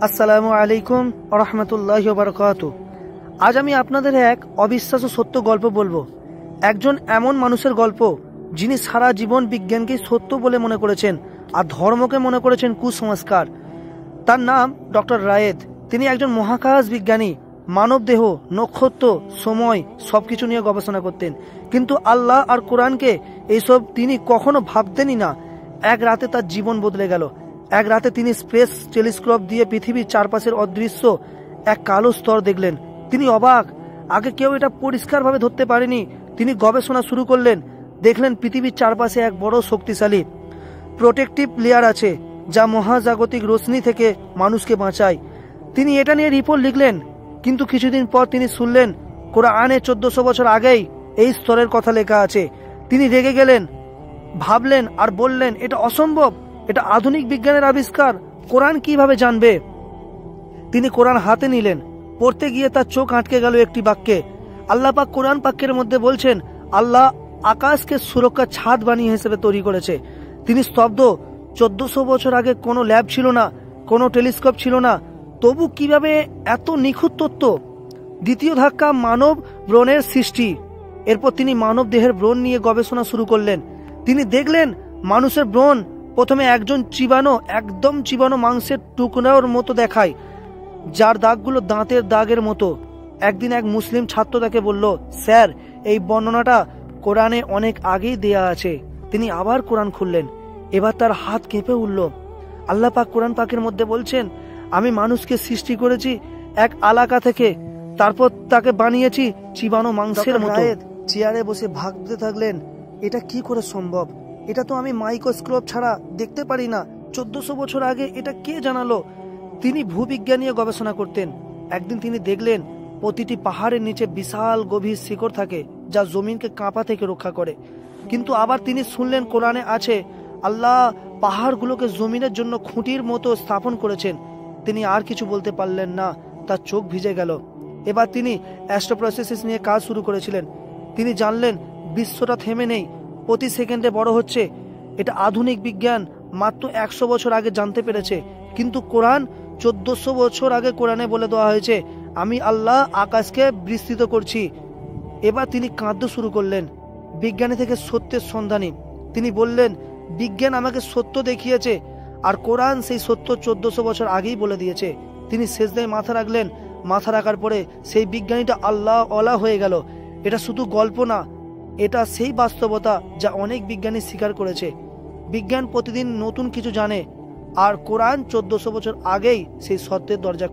আসসালামু আলাইকুম ওয়া রাহমাতুল্লাহি ওয়া বারাকাতুহু। আজ আমি আপনাদের এক অবিশ্বাস্য সত্য গল্প বলবো। একজন এমন মানুষের গল্প যিনি সারা জীবন বিজ্ঞানকে সত্য বলে মনে করেছেন আর ধর্মকে মনে করেছেন কুসংস্কার। তার নাম ডক্টর রায়েদ। তিনি একজন মহাকাশ বিজ্ঞানী। মানব দেহ, নক্ষত্র, সময় সবকিছু নিয়ে গবেষণা করতেন, কিন্তু আল্লাহ আর কোরআনকে এইসব তিনি কখনো ভাবতেনই না। এক রাতে তার জীবন বদলে গেল। এক রাতে তিনি স্পেস টেলিস্কোপ দিয়ে পৃথিবীর চারপাশের অদৃশ্য এক কালো স্তর দেখলেন। তিনি অবাক। আগে কেউ এটা পরিষ্কারভাবে ধরতে পারেনি। তিনি গবেষণা শুরু করলেন। দেখলেন পৃথিবীর চারপাশে এক বড় শক্তিশালী প্রোটেক্টিভ লেয়ার আছে, যা মহাজাগতিক রোশনি থেকে মানুষকে বাঁচায়। তিনি এটা নিয়ে রিপোর্ট লিখলেন, কিন্তু কিছুদিন পর তিনি শুনলেন কোরআনে 1400 বছর আগেই এই স্তরের কথা লেখা আছে। তিনি রেগে গেলেন, ভাবলেন আর বললেন, এটা অসম্ভব, এটা আধুনিক বিজ্ঞানের আবিষ্কার, কোরআন কিভাবে জানবে? তিনি কোরআন হাতে নিলেন। পড়তে গিয়ে তার চোখ আটকে গেল একটি বাক্যে। আল্লাহ পাক কোরআন পাকের মধ্যে বলছেন, আল্লাহ আকাশকে সুরক্ষা ছাদ বানিয়ে হিসেবে তৈরি করেছে। তিনি স্তব্ধ। 1400 বছর আগে কোনো ল্যাব ছিল না, কোনো টেলিস্কোপ ছিল না, তবু কিভাবে এত নিখুঁত তথ্য? দ্বিতীয় ধাক্কা, মানব ব্রণের সৃষ্টি। এরপর তিনি মানব দেহের ব্রণ নিয়ে গবেষণা শুরু করলেন। তিনি দেখলেন মানুষের ব্রণ প্রথমে একদম চিবানো মাংসের টুকরার মতো দেখায়, যার দাগগুলো দাঁতের দাগের মতো। একদিন এক মুসলিম ছাত্র তাকে বলল, স্যার, এই বর্ণনাটা কোরআনে অনেক আগেই দেয়া আছে। তিনি আবার কোরআন খুললেন। এবার তার হাত কেঁপে উঠল। আল্লাহ পাক কোরআন পাকের মধ্যে বলছেন, আমি মানুষকে সৃষ্টি করেছি এক আলাকা থেকে, তারপর তাকে বানিয়েছি চিবানো মাংসের মতো। চেয়ারে বসে ভাবতে থাকলেন, এটা কি করে সম্ভব? এটা তো আমি মাইক্রোস্কোপ ছাড়া দেখতে পারি না। 1400 বছর আগে এটা কে জানালো? তিনি ভূবিজ্ঞান নিয়ে গবেষণা করতেন। একদিন তিনি দেখলেন প্রতিটি পাহাড়ের নিচে বিশাল গভীর শিকড় থাকে, যা জমিনকে কাঁপা থেকে রক্ষা করে। কিন্তু আবার তিনি শুনলেন কোরআনে আছে আল্লাহ পাহাড়গুলোকে জমিনের জন্য খুঁটির মতো স্থাপন করেছেন। তিনি আর কিছু বলতে পারলেন না, তার চোখ ভিজে গেল। এবার তিনি অ্যাস্ট্রোপ্রসেসিস নিয়ে কাজ শুরু করেছিলেন। তিনি জানলেন বিশ্বটা থেমে নেই, প্রতি সেকেন্ডে বড় হচ্ছে। এটা আধুনিক বিজ্ঞান মাত্র 100 বছর আগে জানতে পেরেছে, কিন্তু কোরআন 1400 বছর আগে কোরআনে বলে দেওয়া হয়েছে, আমি আল্লাহ আকাশকে বিস্তৃত করছি। এবার তিনি কাঁদতে শুরু করলেন। বিজ্ঞানী থেকে সত্যের সন্ধানী। তিনি বললেন, বিজ্ঞান আমাকে সত্য দেখিয়েছে, আর কোরআন সেই সত্য 1400 বছর আগেই বলে দিয়েছে। তিনি সেজদায় মাথা রাখলেন। মাথা রাখার পরে সেই বিজ্ঞানীটা আল্লাহ ওয়ালা হয়ে গেল। এটা শুধু গল্প না, এটা সেই বাস্তবতা যা অনেক বিজ্ঞানী স্বীকার করেছে। বিজ্ঞান প্রতিদিন নতুন কিছু জানে, আর কোরআন 1400 বছর আগেই সেই সত্যের দরজা